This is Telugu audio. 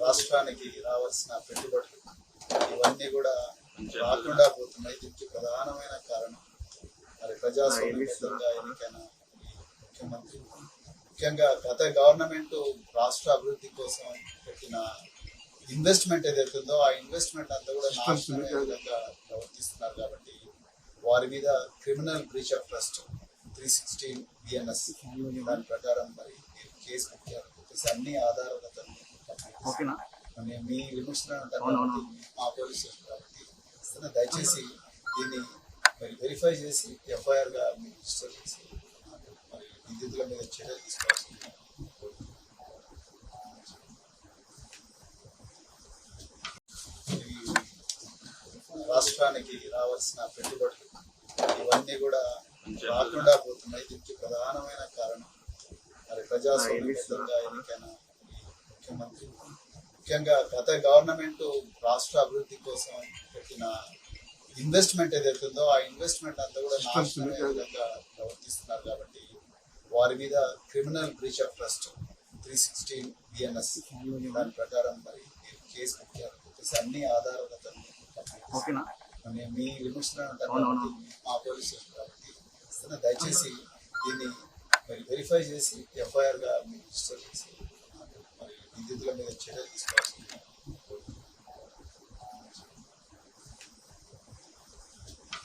రాష్ట్రానికి రావాల్సిన పెట్టుబడులు ఇవన్నీ కూడా రాకుండా పోతున్నాయి. దీనికి ప్రధానమైన కారణం మరి ప్రజాస్వామ్యబద్ధంగా ఎన్నికైన ముఖ్యమంత్రి, ముఖ్యంగా గత గవర్నమెంట్ రాష్ట్ర అభివృద్ధి కోసం పెట్టిన ఇన్వెస్ట్మెంట్ ఏదైతుందో ఆ ఇన్వెస్ట్మెంట్ అంతా కూడా నాశనమయ్యే విధంగా ప్రవర్తిస్తున్నారు. కాబట్టి వారి మీద criminal breach of trust 316 BNS దాని ప్రకారం మరి మీరు కేసు పెట్టారు. అన్ని ఆధారాలతో మీ లిమిట్స్ మా పోలీస్ స్టేషన్ కాబట్టి దయచేసి దీన్ని మరి వెరిఫై చేసి FIR గా మీరు రిజిస్టర్ చేసి మరి నిందితుల మీద చర్యలు తీసుకోవాల్సింది. రాష్ట్రానికి రావాల్సిన పెట్టుబడులు ఇవన్నీ కూడా రాకుండా పోతున్నాయి. దీనికి ప్రధానమైన కారణం మరి ప్రజాస్వామ్యబద్ధంగా ఎన్నికైన ముఖ్యమంత్రి, ముఖ్యంగా గత గవర్నమెంట్ రాష్ట్ర అభివృద్ధి కోసం పెట్టిన ఇన్వెస్ట్మెంట్ ఏదైతుందో ఆ ఇన్వెస్ట్మెంట్ అంతా కూడా నాశనమయ్యే విధంగా ప్రవర్తిస్తున్నారు. కాబట్టి వారి మీద criminal breach of trust 316 BNS దాని ప్రకారం మరి మీరు కేసు పెట్టారు. అన్ని ఆధారాలతో మీ లిమిట్స్ మా పోలీస్ స్టేషన్ కాబట్టి దయచేసి దీన్ని మరి వెరిఫై చేసి FIR గా మీరు రిజిస్టర్ చేసి మరి నిందితుల మీద చర్యలు తీసుకోవాల్సింది.